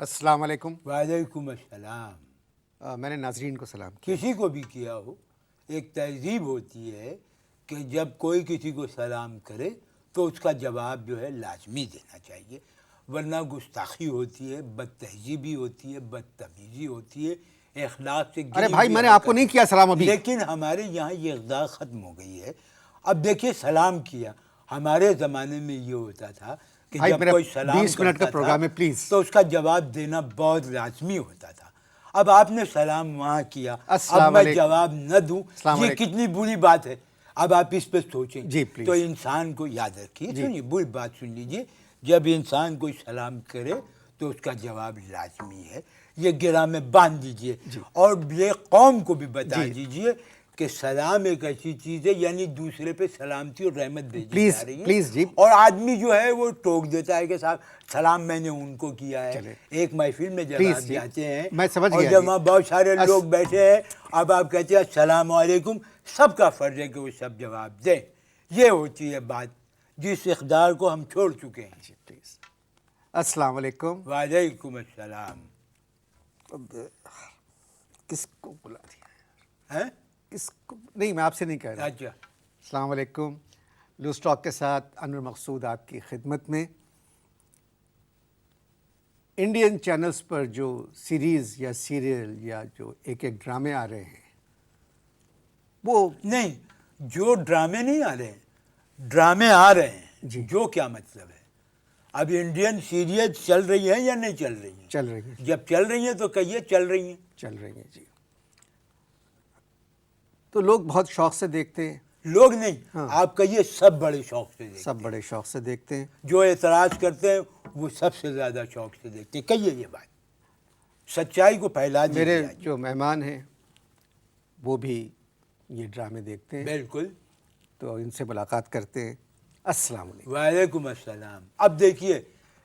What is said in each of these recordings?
السلام علیکم. وعلیکم السلام. میں نے ناظرین کو سلام کیا. کسی کو بھی کیا ہو، ایک تہذیب ہوتی ہے کہ جب کوئی کسی کو سلام کرے تو اس کا جواب جو ہے لازمی دینا چاہیے، ورنہ گستاخی ہوتی ہے، بد تہذیبی ہوتی ہے، بدتمیزی ہوتی ہے، اخلاق سے ارے بھائی میں نے آپ کو نہیں کیا سلام ابھی. لیکن ہمارے یہاں یہ اقدار ختم ہو گئی ہے. اب دیکھیے سلام کیا، ہمارے زمانے میں یہ ہوتا تھا کہ بھائی جب میرا کوئی سلام 20 منٹ کا کرتا پروگرام ہے تھا پلیز. تو اس کا جواب دینا بہت لازمی ہوتا تھا. اب آپ نے سلام وہاں کیا، اب السلام میں علیکم. جواب نہ دوں، السلام یہ علیکم. کتنی بری بات ہے. اب آپ اس پہ سوچیں. جی پلیز. تو انسان کو یاد رکھیے، جی. سنیے بری بات سن لیجیے، جب انسان کوئی سلام کرے تو اس کا جواب لازمی ہے. یہ گرہ میں باندھ دیجیے اور یہ قوم کو بھی بتا دیجیے کہ سلام ایک ایسی چیز ہے، یعنی دوسرے پہ سلامتی اور رحمت بھیجی جا رہی ہے. پلیز جی. اور آدمی جو ہے وہ ٹوک دیتا ہے کہ صاحب سلام میں نے ان کو کیا ہے. چلے. ایک محفل میں جب پلیز آپ جی. جاتے ہیں میں سمجھ اور گیا جب جی. وہاں بہت سارے لوگ بیٹھے ہیں، اب آپ کہتے ہیں السلام علیکم، سب کا فرض ہے کہ وہ سب جواب دیں. یہ ہوتی ہے بات جس اقدار کو ہم چھوڑ چکے ہیں. جی پلیز. السلام علیکم. وعلیکم السلام. کس کو بلا دیا ہیں؟ کس کو؟ نہیں میں آپ سے نہیں کہہ رہا. اچھا. السلام علیکم. لوز ٹاک کے ساتھ انور مقصود آپ کی خدمت میں. انڈین چینلز پر جو سیریز یا سیریل یا جو ایک ڈرامے آ رہے ہیں وہ نہیں، جو ڈرامے نہیں آ رہے ہیں، ڈرامے آ رہے ہیں. جی. جو کیا مطلب ہے؟ اب انڈین سیریز چل رہی ہیں یا نہیں چل رہی ہیں؟ چل رہی ہیں. جب چل رہی ہیں تو کہیے چل رہی ہیں. چل رہی ہیں جی. تو لوگ بہت شوق سے دیکھتے ہیں. لوگ نہیں، آپ کہیے سب بڑے شوق سے دیکھتے ہیں. سب بڑے شوق سے دیکھتے ہیں. جو اعتراض کرتے ہیں وہ سب سے زیادہ شوق سے دیکھتے ہیں. کہیے یہ بات، سچائی کو پھیلا دیجیے. میرے جو مہمان ہیں وہ بھی یہ ڈرامے دیکھتے ہیں. بالکل. تو ان سے ملاقات کرتے ہیں. السلام علیکم. وعلیکم السلام. اب دیکھیے،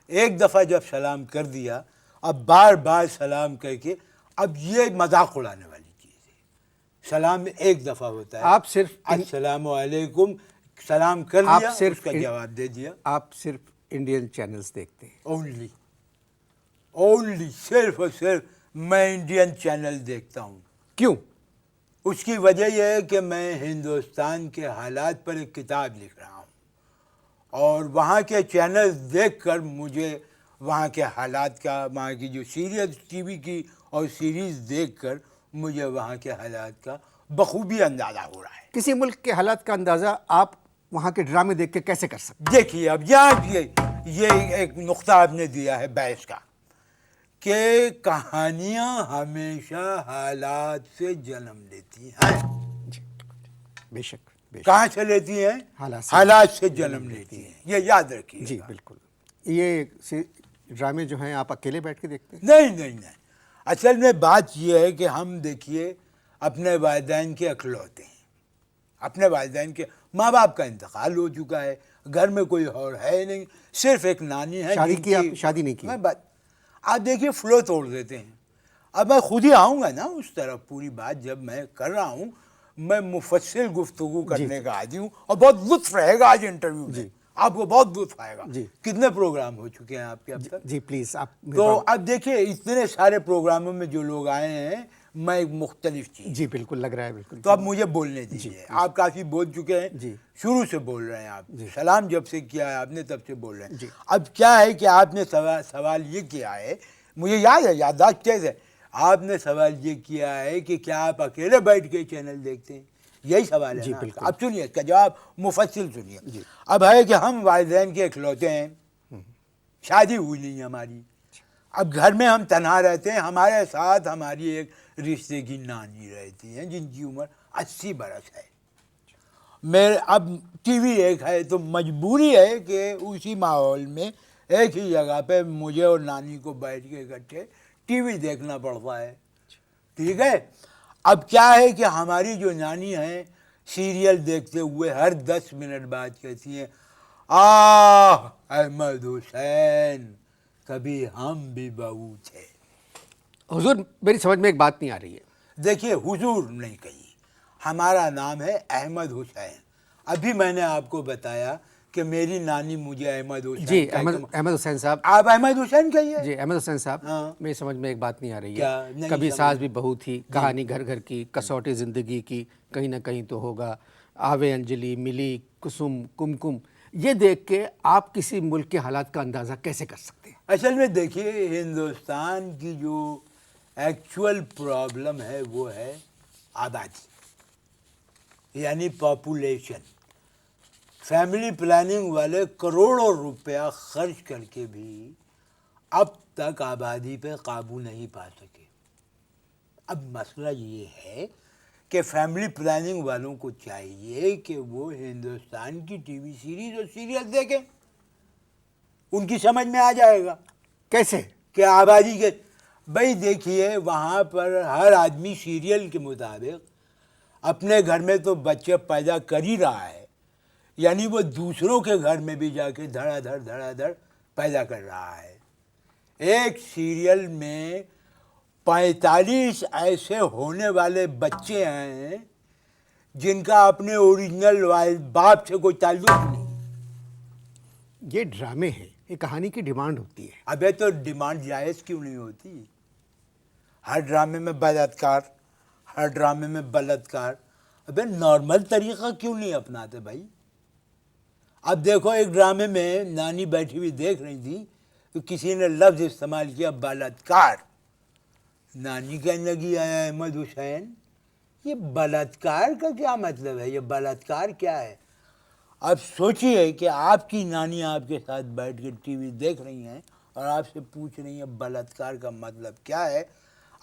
ایک دفعہ جب سلام کر دیا، اب بار بار سلام کر کے، اب یہ مذاق اڑانے والی چیز ہے. سلام ایک دفعہ ہوتا ہے. آپ صرف السلام علیکم سلام کر دیا، اس کا جواب دے دیا. آپ صرف انڈین چینلز دیکھتے ہیں. اونلی صرف اور صرف میں انڈین چینل دیکھتا ہوں. کیوں؟ اس کی وجہ یہ ہے کہ میں ہندوستان کے حالات پر ایک کتاب لکھ رہا ہوں، اور وہاں کے چینل دیکھ کر مجھے وہاں کے حالات کا، وہاں کی جو سیریز ٹی وی کی اور سیریز دیکھ کر مجھے وہاں کے حالات کا بخوبی اندازہ ہو رہا ہے. کسی ملک کے حالات کا اندازہ آپ وہاں کے ڈرامے دیکھ کے کیسے کر سکتے؟ دیکھیے اب یہاں یہ ایک نقطہ آپ نے دیا ہے بحث کا کہ کہانیاں ہمیشہ حالات سے جنم لیتی ہیں. جی بے شک. کہاں سے لیتی ہیں؟ حالات سے جنم لیتی ہیں. یہ یاد رکھیے. جی بالکل. یہ ڈرامے جو ہیں آپ اکیلے بیٹھ کے دیکھتے ہیں؟ نہیں. اصل میں بات یہ ہے کہ ہم دیکھیے اپنے والدین کے اکلوتے ہیں. اپنے والدین کے، ماں باپ کا انتقال ہو چکا ہے، گھر میں کوئی اور ہے نہیں، صرف ایک نانی ہے. شادی کی؟ آپ شادی نہیں کی؟ آپ دیکھیے فلو توڑ دیتے ہیں. اب میں خود ہی آؤں گا نا اس طرف. پوری بات جب میں کر رہا ہوں، میں مفصل گفتگو کرنے کا عادی ہوں، اور بہت لطف رہے گا آج انٹرویو میں. آپ کو بہت لطف آئے گا. کتنے پروگرام ہو چکے ہیں آپ کے اب تک؟ جی پلیز آپ. تو اب دیکھیے اتنے سارے پروگراموں میں جو لوگ آئے ہیں، میں ایک مختلف چیز. جی بالکل لگ رہا ہے. بالکل. تو اب مجھے بولنے دیجیے. آپ کافی بول چکے ہیں. جی. شروع سے بول رہے ہیں آپ. سلام جب سے کیا ہے آپ نے تب سے بول رہے ہیں. جی. اب کیا ہے کہ آپ نے سوال یہ کیا ہے، مجھے یاد ہے، یادداشت تیز ہے. آپ نے سوال یہ کیا ہے کہ کیا آپ اکیلے بیٹھ کے چینل دیکھتے ہیں؟ یہی سوال ہے. جی نا؟ بالکل. اب سنیے اس کا جواب مفصل سنیے. اب ہے کہ ہم والدین کے اکلوتے ہیں، شادی ہوئی نہیں ہماری. اب گھر میں ہم تنہا رہتے ہیں. ہمارے ساتھ ہماری ایک رشتے کی نانی رہتی ہیں جن کی عمر 80 برس ہے. میرے اب ٹی وی ایک ہے، تو مجبوری ہے کہ اسی ماحول میں ایک ہی جگہ پہ مجھے اور نانی کو بیٹھ کے اکٹھے ٹی وی دیکھنا پڑتا ہے. ٹھیک ہے. اب کیا ہے کہ ہماری جو نانی ہیں، سیریل دیکھتے ہوئے ہر 10 منٹ بعد کہتی ہیں، احمد حسین کبھی ہم بھی بہو تھے. حضور میری سمجھ میں ایک بات نہیں آ رہی ہے. دیکھیے حضور نہیں کہی، ہمارا نام ہے احمد حسین. ابھی میں نے آپ کو بتایا کہ میری نانی مجھے احمد حسین جی کہہ کے- احمد حسین صاحب، آپ احمد حسین کہیے. جی احمد حسین صاحب، ہاں. میری سمجھ میں ایک بات نہیں آ رہی کیا؟ ہے. نہیں کبھی سمجھ ساز بھی بہو تھی، کہانی گھر گھر کی، کسوٹی زندگی کی، کہیں نہ کہیں تو ہوگا، آوے انجلی، ملی، کسم، کم، یہ دیکھ کے آپ کسی ملک کے حالات کا اندازہ کیسے کر سکتے ہیں؟ اصل میں دیکھیے ہندوستان کی جو ایکچوئل پرابلم ہے وہ ہے آبادی، یعنی پاپولیشن. فیملی پلاننگ والے کروڑوں روپیہ خرچ کر کے بھی اب تک آبادی پہ قابو نہیں پا سکے. اب مسئلہ یہ ہے کہ فیملی پلاننگ والوں کو چاہیے کہ وہ ہندوستان کی ٹی وی سیریز اور سیریل دیکھیں، ان کی سمجھ میں آ جائے گا کیسے؟ کہ آبادی کے. بھائی دیکھیے وہاں پر ہر آدمی سیریل کے مطابق اپنے گھر میں تو بچے پیدا کر ہی رہا ہے، یعنی وہ دوسروں کے گھر میں بھی جا کے دھڑا دھڑ پیدا کر رہا ہے. ایک سیریل میں 45 ایسے ہونے والے بچے ہیں جن کا اپنے اوریجنل باپ سے کوئی تعلق نہیں. یہ ڈرامے ہیں، یہ کہانی کی ڈیمانڈ ہوتی ہے. ابے تو ڈیمانڈ جائز کیوں نہیں ہوتی؟ ہر ڈرامے میں بلاత్కాر، ہر ڈرامے میں بلاత్కాر. ابے نارمل طریقہ کیوں نہیں اپناتے بھائی؟ اب دیکھو ایک ڈرامے میں نانی بیٹھی ہوئی دیکھ رہی تھی تو کسی نے لفظ استعمال کیا بلاత్కాر. نانی کہنے لگی اے احمد حسین یہ بلاత్కాر کا کیا مطلب ہے؟ یہ بلاత్కాر کیا ہے؟ اب سوچئے کہ آپ کی نانی آپ کے ساتھ بیٹھ کے ٹی وی دیکھ رہی ہیں اور آپ سے پوچھ رہی ہیں بلاత్కాر کا مطلب کیا ہے،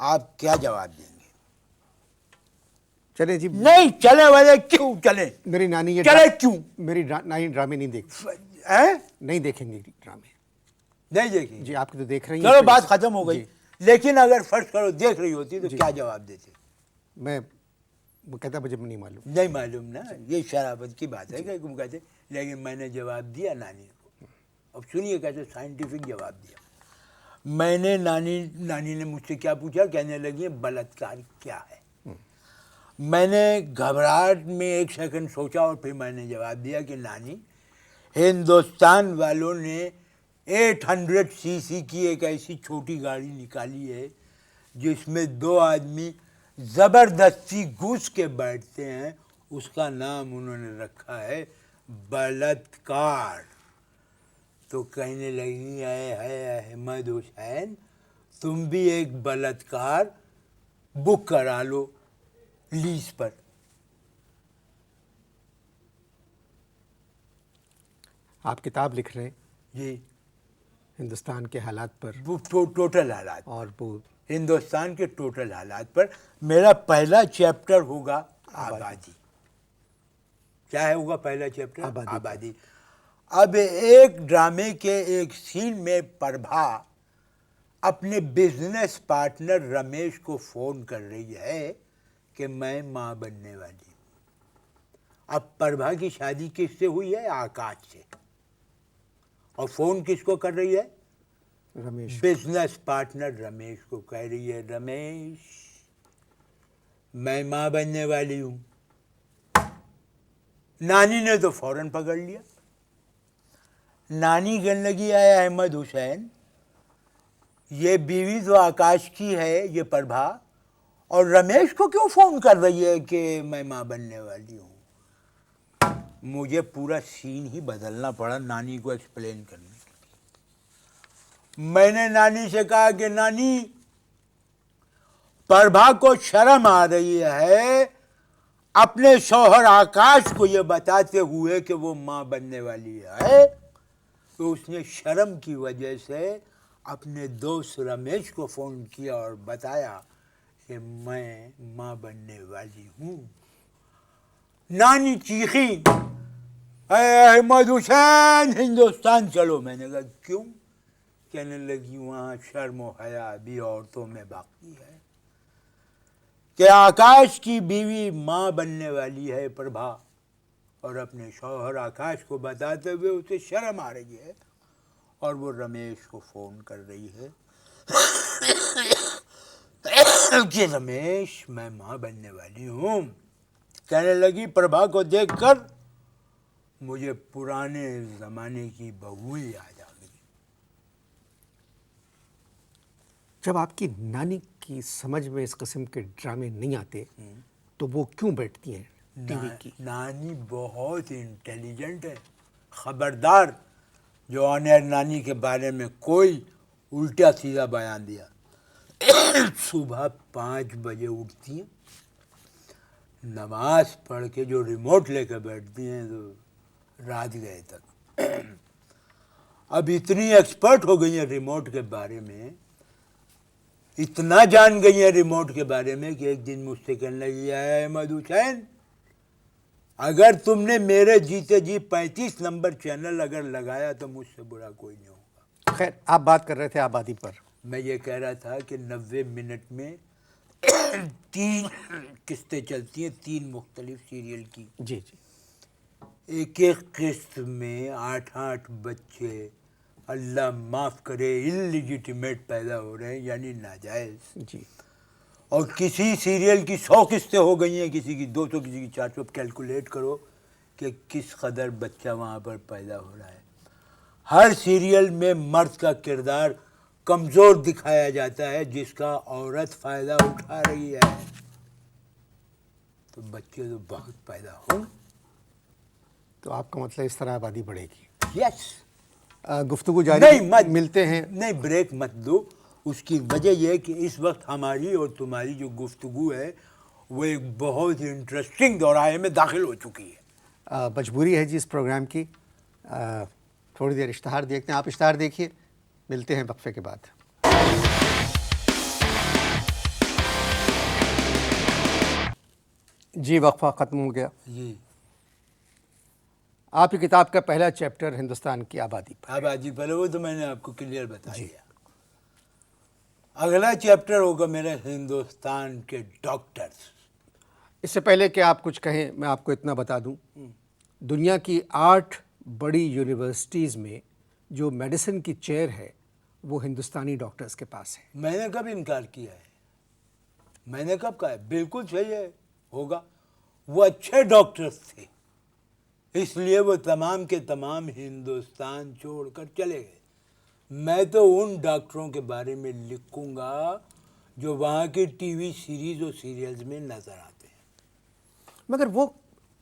آپ کیا جواب دیں گے؟ چلیں جی، نہیں چلے والے کیوں چلیں؟ میری نانی یہ چلے کیوں؟ میری نانی ڈرامے نہیں دیکھتی، ہیں؟ نہیں دیکھیں گی ڈرامے. نہیں دیکھیں. جی آپ کی تو دیکھ رہی ہیں. چلو اس وجہ بات سے- ختم ہو گئی. جی، لیکن اگر فرض کرو دیکھ رہی ہوتی تو کیا جواب دیتے؟ میں وہ کہتا مجھے نہیں معلوم. نہیں معلوم نا، یہ شرافت کی بات ہے کہ تم کہتے لیکن میں نے جواب دیا نانی کو. اب سنیے کیسے سائنٹیفک جواب دیا. میں نے نانی نے مجھ سے کیا پوچھا، کہنے لگی بلاత్కాر کیا ہے. میں نے گھبراہٹ میں ایک سیکنڈ سوچا اور پھر میں نے جواب دیا کہ نانی ہندوستان والوں نے 800 سی سی کی ایک ایسی چھوٹی گاڑی نکالی ہے جس میں 2 آدمی زبردستی گھس کے بیٹھتے ہیں، اس کا نام انہوں نے رکھا ہے بلاత్కాر. تو کہنے لگی اے احمد حسین تم بھی ایک بلاత్కాر بک کرا لو لیز پر. آپ کتاب لکھ رہے ہیں جی ہندوستان کے حالات پر، وہ ٹوٹل حالات، اور وہ ہندوستان کے ٹوٹل حالات پر. میرا پہلا چیپٹر ہوگا آبادی. کیا ہے ہوگا پہلا چیپٹر؟ آبادی. اب ایک ڈرامے کے ایک سین میں پربھا اپنے بزنس پارٹنر رمیش کو فون کر رہی ہے کہ میں ماں بننے والی ہوں. اب پربھا کی شادی کس سے ہوئی ہے؟ آکاش سے. اور فون کس کو کر رہی ہے؟ رمیش. بزنس پارٹنر رمیش کو کہہ رہی ہے رمیش میں ماں بننے والی ہوں. نانی نے تو فوراً پکڑ لیا. نانی کہنے لگی اے احمد حسین یہ بیوی تو آکاش کی ہے یہ پربھا، اور رمیش کو کیوں فون کر رہی ہے کہ میں ماں بننے والی ہوں؟ مجھے پورا سین ہی بدلنا پڑا نانی کو ایکسپلین کرنے کے لیے. میں نے نانی سے کہا کہ نانی پربھا کو شرم آ رہی ہے اپنے شوہر آکاش کو یہ بتاتے ہوئے کہ وہ ماں بننے والی ہے، تو اس نے شرم کی وجہ سے اپنے دوست رمیش کو فون کیا اور بتایا کہ میں ماں بننے والی ہوں. نانی چیخی اے احمد حسین ہندوستان چلو. میں نے کہا کیوں؟ کہنے لگی وہاں شرم و حیا بھی عورتوں میں باقی ہے کہ آکاش کی بیوی ماں بننے والی ہے پربھا، اور اپنے شوہر آکاش کو بتاتے ہوئے اسے شرم آ رہی ہے اور وہ رمیش کو فون کر رہی ہے کہ رمیش میں ماں بننے والی ہوں. کہنے لگی پربھا کو دیکھ کر مجھے پرانے زمانے کی بہو یاد آ گئی. جب آپ کی نانی کی سمجھ میں اس قسم کے ڈرامے نہیں آتے تو وہ کیوں بیٹھتی ہیں ٹی وی کی؟ نانی بہت انٹیلیجنٹ ہے. خبردار جو آن ایئر نانی کے بارے میں کوئی الٹا سیدھا بیان دیا. صبح 5 بجے اٹھتی ہیں, نماز پڑھ کے جو ریموٹ لے کے بیٹھتی ہیں تو رات گئے تک. اب اتنی ایکسپرٹ ہو گئی ہیں ریموٹ کے بارے میں, اتنا جان گئی ہیں ریموٹ کے بارے میں کہ ایک دن مجھ سے کہنے لگی, ہے احمد حسین, اگر تم نے میرے جیتے جی 35 نمبر چینل اگر لگایا تو مجھ سے برا کوئی نہیں ہوگا. خیر, آپ بات کر رہے تھے آبادی پر. میں یہ کہہ رہا تھا کہ 90 منٹ میں 3 قسطیں چلتی ہیں, 3 مختلف سیریل کی. جی جی. ایک ایک قسط میں 8 بچے, اللہ معاف کرے, انلیجیٹمیٹ پیدا ہو رہے ہیں, یعنی ناجائز. جی. اور کسی سیریل کی 100 قسطیں ہو گئی ہیں, کسی کی 200, کسی کی 400. کیلکولیٹ کرو کہ کس قدر بچہ وہاں پر پیدا ہو رہا ہے. ہر سیریل میں مرد کا کردار کمزور دکھایا جاتا ہے جس کا عورت فائدہ اٹھا رہی ہے. تو بچے تو بہت پیدا ہوں. تو آپ کا مطلب اس طرح آبادی بڑھے گی. یس. گفتگو جاری, نہیں مت ملتے ہیں. نہیں, بریک مت دو. اس کی وجہ یہ کہ اس وقت ہماری اور تمہاری جو گفتگو ہے وہ ایک بہت انٹرسٹنگ دورائے میں داخل ہو چکی ہے. مجبوری ہے جی اس پروگرام کی. تھوڑی دیر اشتہار دیکھتے ہیں. آپ اشتہار دیکھیے, ملتے ہیں وقفے کے بعد. جی, وقفہ ختم ہو گیا. جی. آپ کی کتاب کا پہلا چیپٹر ہندوستان کی آبادی پر. آبادی پر, وہ تو میں نے آپ کو کلیئر بتا دیا. اگلا چیپٹر ہوگا میرا ہندوستان کے ڈاکٹرز. اس سے پہلے کہ آپ کچھ کہیں, میں آپ کو اتنا بتا دوں, دنیا کی 8 بڑی یونیورسٹیز میں جو میڈیسن کی چیئر ہے وہ ہندوستانی ڈاکٹرز کے پاس ہے. میں نے کب انکار کیا ہے؟ میں نے کب کہا ہے؟ بالکل صحیح ہے, ہوگا. وہ اچھے ڈاکٹرز تھے, اس لیے وہ تمام کے تمام ہندوستان چھوڑ کر چلے گئے. میں تو ان ڈاکٹروں کے بارے میں لکھوں گا جو وہاں کی ٹی وی سیریز اور سیریلز میں نظر آتے ہیں. مگر وہ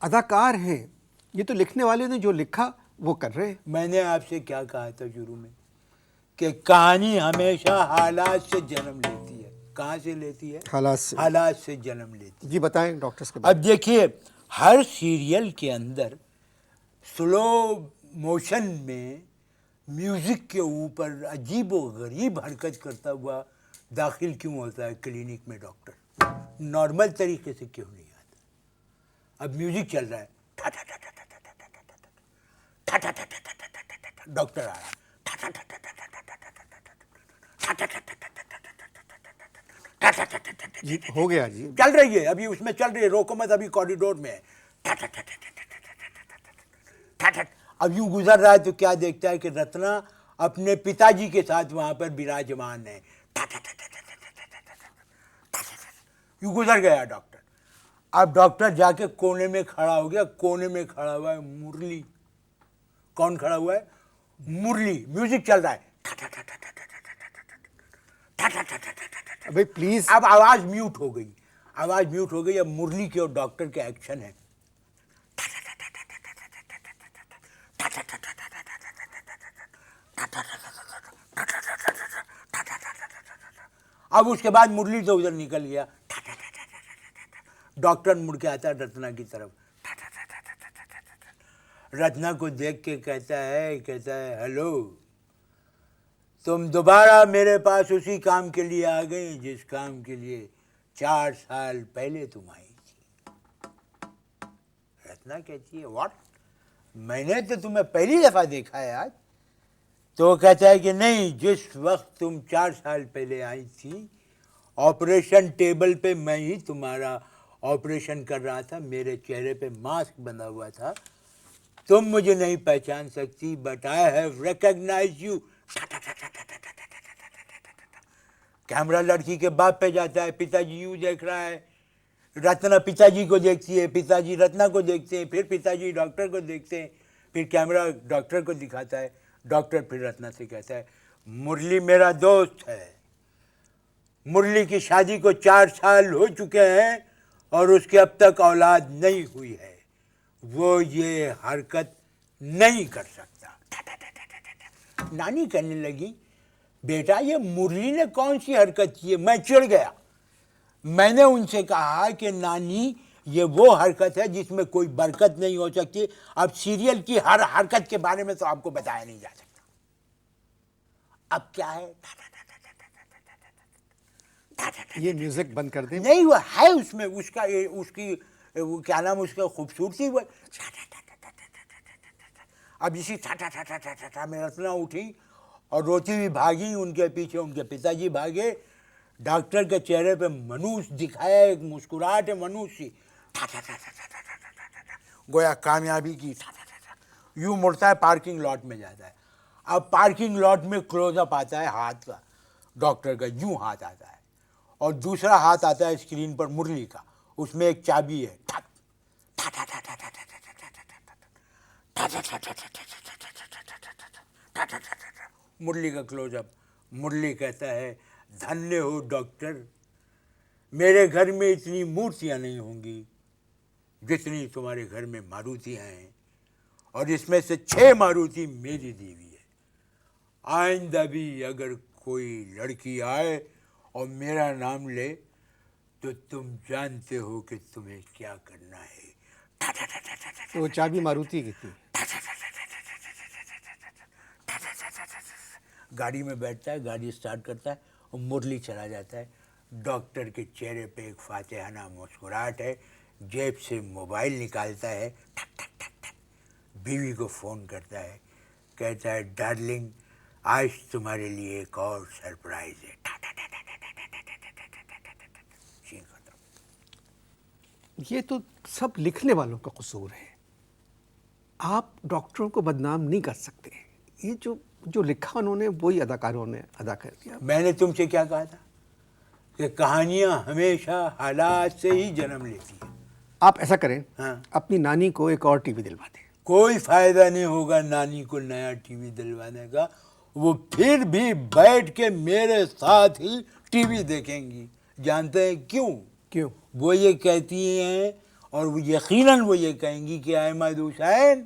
اداکار ہیں, یہ تو لکھنے والے نے جو لکھا وہ کر رہے ہیں. میں نے آپ سے کیا کہا تھا شروع میں کہ کہانی ہمیشہ حالات سے جنم لیتی ہے. کہاں سے لیتی ہے؟ حالات سے جنم لیتی ہے. جی بتائیں ڈاکٹرز کے بارے اب دیکھیے, ہر سیریل کے اندر سلو موشن میں میوزک کے اوپر عجیب و غریب حرکت کرتا ہوا داخل کیوں ہوتا ہے کلینک میں ڈاکٹر؟ نارمل طریقے سے کیوں نہیں آتا؟ اب میوزک چل رہا ہے, ڈاکٹر آ رہا ہے, جی ہو گیا جی, چل رہی ہے, ابھی اس میں چل رہی ہے, روکو مت, ابھی کوریڈور میں ہے. اب یوں گزر رہا ہے تو کیا دیکھتا ہے کہ رتنا اپنے پتا جی کے ساتھ وہاں پر براجمان ہے. یوں گزر گیا ڈاکٹر. اب ڈاکٹر جا کے کونے میں کھڑا ہو گیا, کونے میں کھڑا ہوا ہے مرلی. کون کھڑا ہوا ہے؟ مرلی. میوزک چل رہا ہے, بھائی پلیز. اب آواز میوٹ ہو گئی, آواز میوٹ ہو گئی. اب مرلی کے اور ڈاکٹر کے ایکشن ہے. اب اس کے بعد مرلی تو ادھر نکل گیا, ڈاکٹر مڑ کے آتا ہے رتنا کی طرف. رتنا کو دیکھ کے کہتا ہے ہیلو, تم دوبارہ میرے پاس اسی کام کے لیے آ گئی جس کام کے لیے 4 سال پہلے تم آئی تھی. رتنا کہتی ہے واٹ, میں نے تو تمہیں پہلی دفعہ دیکھا ہے آج. تو وہ کہتا ہے کہ نہیں, جس وقت تم 4 سال پہلے آئی تھی آپریشن ٹیبل پہ میں ہی تمہارا آپریشن کر رہا تھا, میرے چہرے پہ ماسک بندھا ہوا تھا, تم مجھے نہیں پہچان سکتی, but I have recognize you. Camera لڑکی کے باپ پہ جاتا ہے, پتا جی یوں دیکھ رہا ہے, رتنا پتا جی کو دیکھتی ہے, پتا جی رتنا کو دیکھتے ہیں, پھر پتا جی ڈاکٹر کو دیکھتے ہیں. پھر کیمرہ ڈاکٹر کو دکھاتا ہے، ڈاکٹر پھر رتنا سے کہتا ہے مرلی میرا دوست ہے، مرلی کی شادی کو 4 سال ہو چکے ہیں اور اس کے اب تک اولاد نہیں ہوئی ہے، وہ یہ حرکت نہیں کر سکتا۔ نانی کہنے لگی بیٹا یہ مرلی نے کون سی حرکت کی ہے؟ میں چڑ گیا، میں نے ان سے کہا کہ نانی یہ وہ حرکت ہے جس میں کوئی برکت نہیں ہو سکتی، اب سیریل کی ہر حرکت کے بارے میں تو آپ کو بتایا نہیں جا سکتا، اب کیا ہے؟ یہ میوزک بند کر دیں۔ نہیں وہ ہے اس میں اس کا اس کی وہ کیا نام اس کا خوبصورتی، وہ اب اسی ٹھا میں رتنا اٹھی اور روتی ہوئی بھاگی، ان کے پیچھے ان کے پتا جی بھاگے، ڈاکٹر کے چہرے پہ منوس دکھایا، ایک مسکراہٹ ہے منوس سی، گویا کامیابی کی، یوں مڑتا ہے پارکنگ لاٹ میں جاتا ہے۔ اب پارکنگ لاٹ میں کلوز اپ آتا ہے ہاتھ کا، ڈاکٹر کا یوں ہاتھ آتا ہے اور دوسرا ہاتھ آتا ہے اسکرین پر مرلی کا، اس میں ایک چابی ہے، مرلی کا کلوز اپ، مرلی کہتا ہے دھنیہ ہو ڈاکٹر، میرے گھر میں اتنی مورتیاں نہیں ہوں گی جتنی تمہارے گھر میں ماروتیاں ہیں، اور اس میں سے 6 ماروتی میری دی ہوئی ہے، آئندہ بھی اگر کوئی لڑکی آئے اور میرا نام لے تو تم جانتے ہو کہ تمہیں کیا کرنا ہے۔ وہ چابی ماروتی کی تھی۔ گاڑی میں بیٹھتا ہے، گاڑی اسٹارٹ کرتا ہے اور مرلی چلا جاتا ہے، ڈاکٹر کے چہرے پہ ایک فاتحانہ مسکراہٹ ہے، جیب سے موبائل نکالتا ہے، بیوی کو فون کرتا ہے، کہتا ہے ڈارلنگ آج تمہارے لیے ایک اور سرپرائز ہے، سین ختم۔ یہ تو سب لکھنے والوں کا قصور ہے، آپ ڈاکٹروں کو بدنام نہیں کر سکتے، یہ جو لکھا انہوں نے وہی اداکاروں نے ادا کر دیا۔ میں نے تم سے کیا کہا تھا کہ کہانیاں ہمیشہ حالات سے ہی جنم لیتی ہیں۔ آپ ایسا کریں، ہاں، اپنی نانی کو ایک اور ٹی وی دلوا دیں۔ کوئی فائدہ نہیں ہوگا نانی کو نیا ٹی وی دلوانے کا، وہ پھر بھی بیٹھ کے میرے ساتھ ہی ٹی وی دیکھیں گی۔ جانتے ہیں کیوں؟ کیوں؟ وہ یہ کہتی ہیں اور وہ یقیناً وہ یہ کہیں گی کہ احمد حسین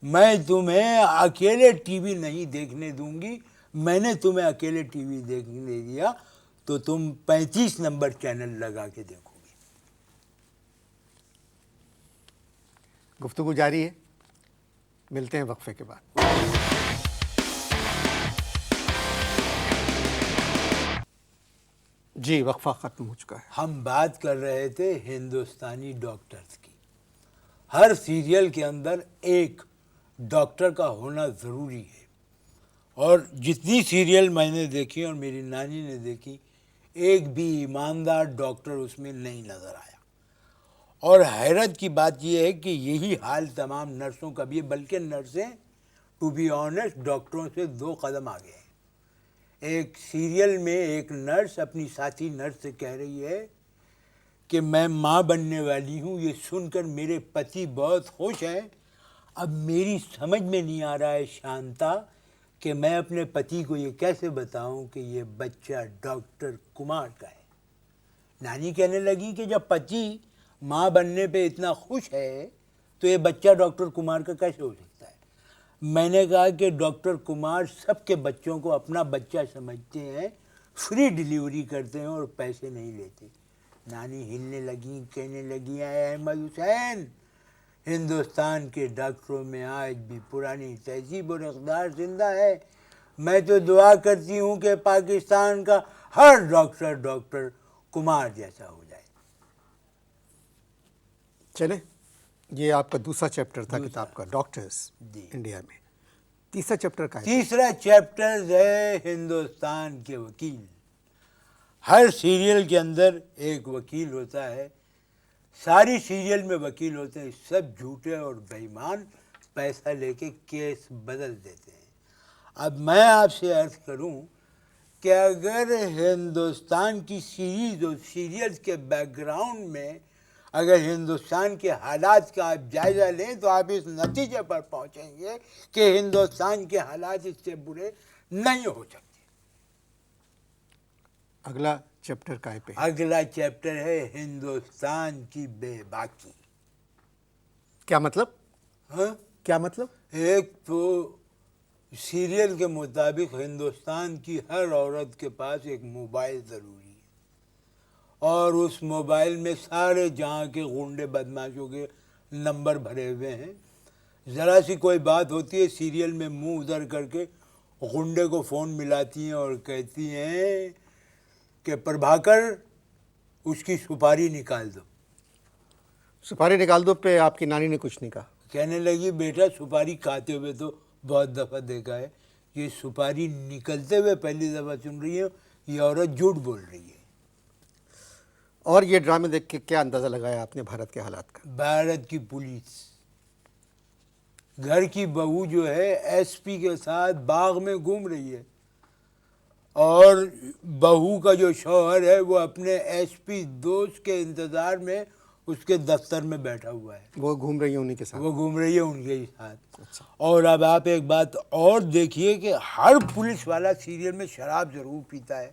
میں تمہیں اکیلے ٹی وی نہیں دیکھنے دوں گی، میں نے تمہیں اکیلے ٹی وی دیکھنے دیا تو تم 35 نمبر چینل لگا کے دیکھو گے۔ گفتگو جاری ہے، ملتے ہیں وقفے کے بعد۔ جی وقفہ ختم ہو چکا ہے۔ ہم بات کر رہے تھے ہندوستانی ڈاکٹرز کی، ہر سیریل کے اندر ایک ڈاکٹر کا ہونا ضروری ہے، اور جتنی سیریل میں نے دیکھی اور میری نانی نے دیکھی ایک بھی ایماندار ڈاکٹر اس میں نہیں نظر آیا، اور حیرت کی بات یہ ہے کہ یہی حال تمام نرسوں کا بھی ہے، بلکہ نرسیں ٹو بی آنیسٹ ڈاکٹروں سے 2 قدم آگے ہیں۔ ایک سیریل میں ایک نرس اپنی ساتھی نرس سے کہہ رہی ہے کہ میں ماں بننے والی ہوں، یہ سن کر میرے پتی بہت خوش ہیں، اب میری سمجھ میں نہیں آ رہا ہے شانتا کہ میں اپنے پتی کو یہ کیسے بتاؤں کہ یہ بچہ ڈاکٹر کمار کا ہے۔ نانی کہنے لگی کہ جب پتی ماں بننے پہ اتنا خوش ہے تو یہ بچہ ڈاکٹر کمار کا کیسے ہو سکتا ہے؟ میں نے کہا کہ ڈاکٹر کمار سب کے بچوں کو اپنا بچہ سمجھتے ہیں، فری ڈیلیوری کرتے ہیں اور پیسے نہیں لیتے۔ نانی ہلنے لگی، کہنے لگی اے احمد حسین ہندوستان کے ڈاکٹروں میں آج بھی پرانی تہذیب اور اقدار زندہ ہے، میں تو دعا کرتی ہوں کہ پاکستان کا ہر ڈاکٹر ڈاکٹر کمار جیسا ہو جائے۔ چلیں، یہ آپ کا دوسرا چیپٹر تھا کتاب کا، ڈاکٹرز جی۔ انڈیا میں۔ تیسرا چیپٹر کا ہے؟ تیسرا چیپٹر ہے ہندوستان کے وکیل۔ ہر سیریل کے اندر ایک وکیل ہوتا ہے، ساری سیریل میں وکیل ہوتے ہیں، سب جھوٹے اور بے ایمان، پیسہ لے کے کیس بدل دیتے ہیں۔ اب میں آپ سے عرض کروں کہ اگر ہندوستان کی سیریز اور سیریلز کے بیک گراؤنڈ میں اگر ہندوستان کے حالات کا آپ جائزہ لیں تو آپ اس نتیجے پر پہنچیں گے کہ ہندوستان کے حالات اس سے برے نہیں ہو سکتے۔ اگلا چیپٹر کا ہے پہ اگلا چیپٹر ہے ہندوستان کی بے باکی۔ کیا مطلب؟ ہاں، کیا مطلب؟ ایک تو سیریل کے مطابق ہندوستان کی ہر عورت کے پاس ایک موبائل ضروری ہے، اور اس موبائل میں سارے جہاں کے غنڈے بدماشوں کے نمبر بھرے ہوئے ہیں۔ ذرا سی کوئی بات ہوتی ہے سیریل میں منہ ادھر کر کے غنڈے کو فون ملاتی ہیں اور کہتی ہیں کہ پربھاکر اس کی سپاری نکال دو۔ سپاری نکال دو پہ آپ کی نانی نے کچھ نہیں کہا؟ کہنے لگی بیٹا سپاری کھاتے ہوئے تو بہت دفعہ دیکھا ہے، یہ سپاری نکلتے ہوئے پہلی دفعہ سن رہی ہے، یہ عورت جھوٹ بول رہی ہے۔ اور یہ ڈرامے دیکھ کے کیا اندازہ لگایا آپ نے بھارت کے حالات کا؟ بھارت کی پولیس، گھر کی بہو جو ہے ایس پی کے ساتھ باغ میں گھوم رہی ہے، اور بہو کا جو شوہر ہے وہ اپنے ایس پی دوست کے انتظار میں اس کے دفتر میں بیٹھا ہوا ہے، وہ گھوم رہی ہیں انہی کے ساتھ؟ وہ گھوم رہی ہے ان کے ساتھ۔ اچھا۔ اور اب آپ ایک بات اور دیکھیے کہ ہر پولیس والا سیریل میں شراب ضرور پیتا ہے،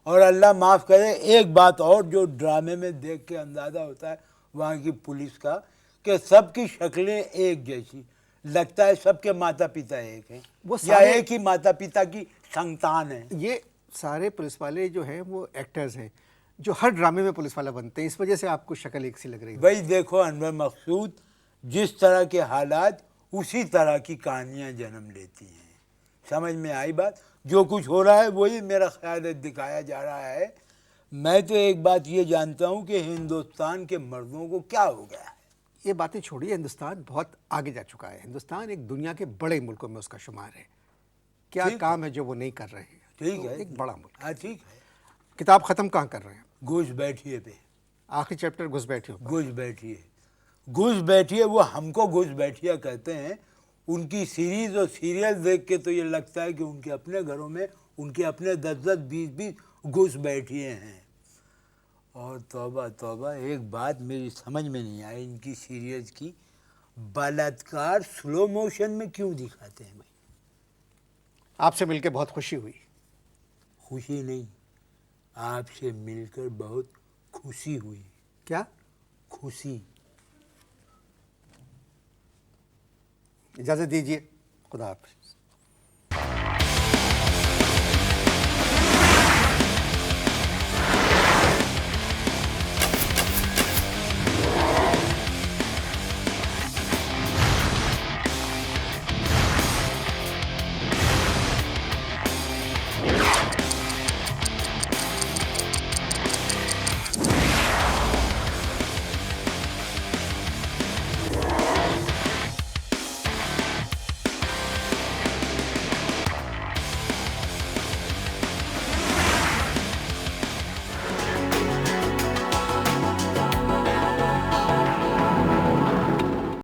اور اللہ معاف کرے ایک بات اور جو ڈرامے میں دیکھ کے اندازہ ہوتا ہے وہاں کی پولیس کا، کہ سب کی شکلیں ایک جیسی، لگتا ہے سب کے ماتا پتا ایک ہیں، وہ یا سارے- ایک ہی ماتا پتا کی سنتان ہیں۔ یہ سارے پولیس والے جو ہیں وہ ایکٹرز ہیں جو ہر ڈرامے میں پولیس والا بنتے ہیں، اس وجہ سے آپ کو شکل ایک سی لگ رہی ہے۔ بھائی دیکھو انور مقصود، جس طرح کے حالات اسی طرح کی کہانیاں جنم لیتی ہیں۔ سمجھ میں آئی بات؟ جو کچھ ہو رہا ہے وہی میرا خیال ہے دکھایا جا رہا ہے۔ میں تو ایک بات یہ جانتا ہوں کہ ہندوستان کے مردوں کو کیا ہو گیا ہے۔ یہ باتیں چھوڑیے، ہندوستان بہت آگے جا چکا ہے۔ ہندوستان ایک دنیا کے بڑے ملکوں میں اس کا شمار ہے۔ کیا ٹھیک ہے۔ کام ہے جو وہ نہیں کر رہے ہیں؟ ٹھیک تو ہے، ایک بڑا ملک۔ ہاں ٹھیک ہے۔ کتاب ختم کہاں کر رہے ہیں؟ گھس بیٹھیے پہ، آخری چیپٹر گھس بیٹھے ہو۔ گھس بیٹھیے، گھس بیٹھیے، وہ ہم کو گھس بیٹھیا کہتے ہیں۔ ان کی سیریز اور سیریل دیکھ کے تو یہ لگتا ہے کہ ان کے اپنے گھروں میں ان کے اپنے 10-10 20-20 گھس بیٹھیے ہیں۔ اور توبہ توبہ، ایک بات میری سمجھ میں نہیں آئی ان کی سیریز کی، بلاತ್کار سلو موشن میں کیوں دکھاتے ہیں بھائی؟ آپ سے مل کے بہت خوشی ہوئی۔ خوشی نہیں، آپ سے مل کر بہت خوشی ہوئی۔ کیا؟ خوشی۔ اجازت دیجیے، خدا حافظ۔